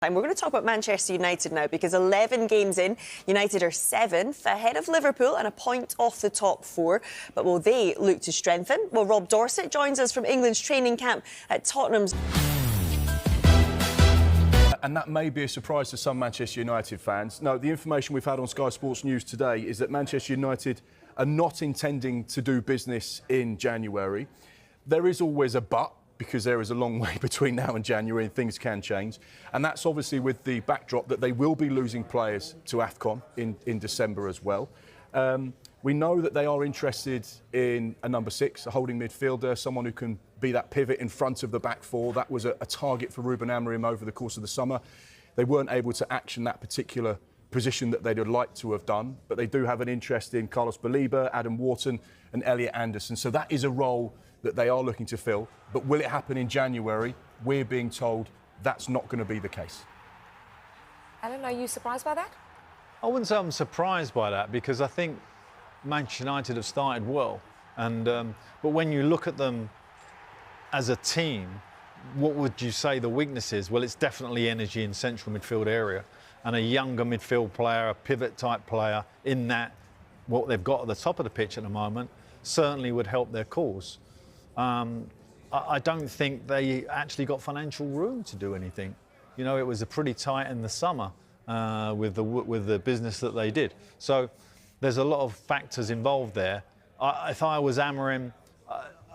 We're going to talk about Manchester United now because 11 games in, United are 7th ahead of Liverpool and a point off the top 4. But will they look to strengthen? Well, Rob Dorsett joins us from England's training camp at Tottenham's. And that may be a surprise to some Manchester United fans. No, the information we've had on Sky Sports News today is that Manchester United are not intending to do business in January. There is always a but, because there is a long way between now and January and things can change. And that's obviously with the backdrop that they will be losing players to AFCON in December as well. We know that they are interested in a number 6, a holding midfielder, someone who can be that pivot in front of the back 4. That was a target for Ruben Amorim over the course of the summer. They weren't able to action that particular position that they'd have liked to have done, but they do have an interest in Carlos Baleba, Adam Wharton and Elliot Anderson. So that is a role that they are looking to fill. But will it happen in January? We're being told that's not going to be the case. Alan, are you surprised by that? I wouldn't say I'm surprised by that, because I think Manchester United have started well. But when you look at them as a team, what would you say the weakness is? Well, it's definitely energy in central midfield area. And a younger midfield player, a pivot-type player in that, what they've got at the top of the pitch at the moment, certainly would help their cause. I don't think they actually got financial room to do anything. You know, it was a pretty tight in the summer with the business that they did. So there's a lot of factors involved there. If I was Amorim,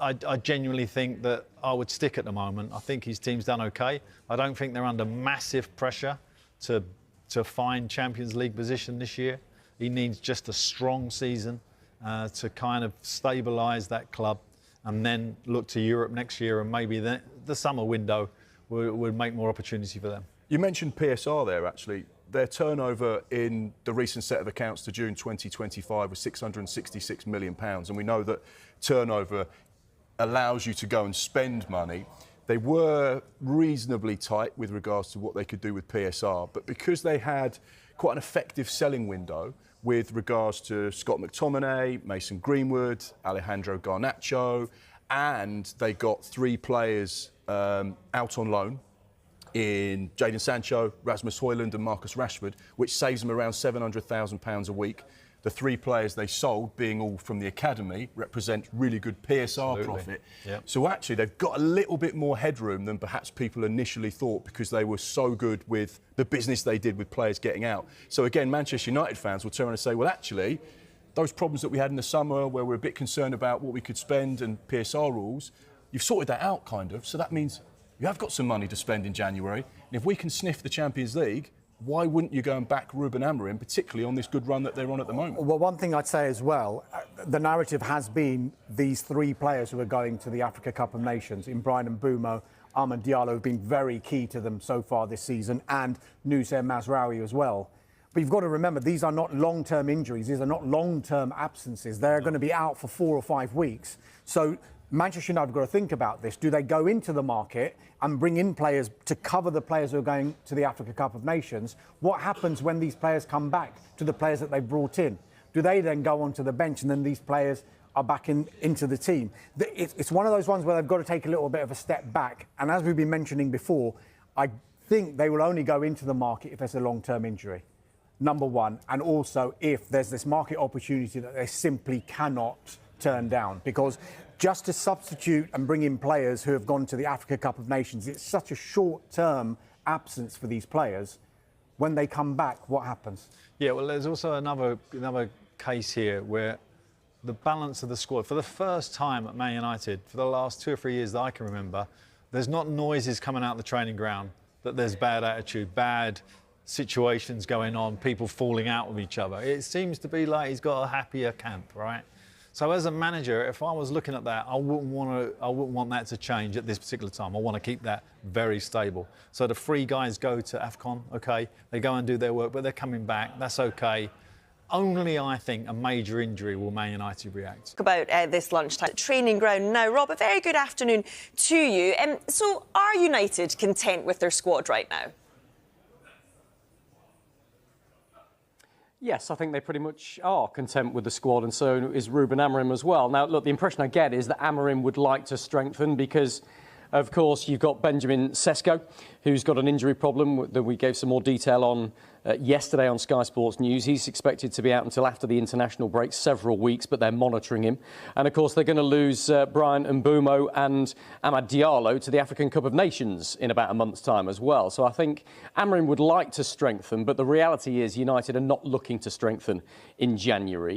I genuinely think that I would stick at the moment. I think his team's done okay. I don't think they're under massive pressure to find Champions League position this year. He needs just a strong season to kind of stabilise that club, and then look to Europe next year, and maybe the summer window would make more opportunity for them. You mentioned PSR there, actually. Their turnover in the recent set of accounts to June 2025 was £666 million. And we know that turnover allows you to go and spend money. They were reasonably tight with regards to what they could do with PSR, but because they had quite an effective selling window with regards to Scott McTominay, Mason Greenwood, Alejandro Garnacho, and they got 3 players out on loan in Jadon Sancho, Rasmus Højlund and Marcus Rashford, which saves them around £700,000 a week. The 3 players they sold, being all from the academy, represent really good PSR profit. Yep. So actually, they've got a little bit more headroom than perhaps people initially thought, because they were so good with the business they did with players getting out. So again, Manchester United fans will turn and say, well, actually, those problems that we had in the summer where we're a bit concerned about what we could spend and PSR rules, you've sorted that out, kind of. So that means you have got some money to spend in January. And if we can sniff the Champions League, why wouldn't you go and back Ruben Amorim, particularly on this good run that they're on at the moment? Well, one thing I'd say as well, the narrative has been these 3 players who are going to the Africa Cup of Nations, in Bryan Mbeumo, Amad Diallo, have been very key to them so far this season, and Noussair Mazraoui as well. But you've got to remember, these are not long-term injuries. These are not long-term absences. They're going to be out for 4 or 5 weeks. So Manchester United have got to think about this. Do they go into the market and bring in players to cover the players who are going to the Africa Cup of Nations? What happens when these players come back to the players that they brought in? Do they then go onto the bench and then these players are back into the team? It's one of those ones where they've got to take a little bit of a step back. And as we've been mentioning before, I think they will only go into the market if there's a long-term injury, number one. And also if there's this market opportunity that they simply cannot turn down. Because just to substitute and bring in players who have gone to the Africa Cup of Nations, it's such a short-term absence for these players. When they come back, what happens? Yeah, well, there's also another case here where the balance of the squad, for the first time at Man United, for the last 2 or 3 years that I can remember, there's not noises coming out the training ground that there's bad attitude, bad situations going on, people falling out with each other. It seems to be like he's got a happier camp, right? So as a manager, if I was looking at that, I wouldn't want that to change at this particular time. I want to keep that very stable. So the 3 guys go to AFCON, okay, they go and do their work, but they're coming back, that's okay. Only, I think, a major injury will Man United react. About this lunchtime training ground now. Rob, a very good afternoon to you. So are United content with their squad right now? Yes, I think they pretty much are content with the squad, and so is Ruben Amorim as well. Now, look, the impression I get is that Amorim would like to strengthen because Of course, you've got Benjamin SESKO, who's got an injury problem that we gave some more detail on yesterday on Sky Sports News. He's expected to be out until after the international break, several weeks, but they're monitoring him. And of course, they're going to lose Brian Mbeumo and Amad Diallo to the African Cup of Nations in about a month's time as well. So I think Amorim would like to strengthen, but the reality is United are not looking to strengthen in January.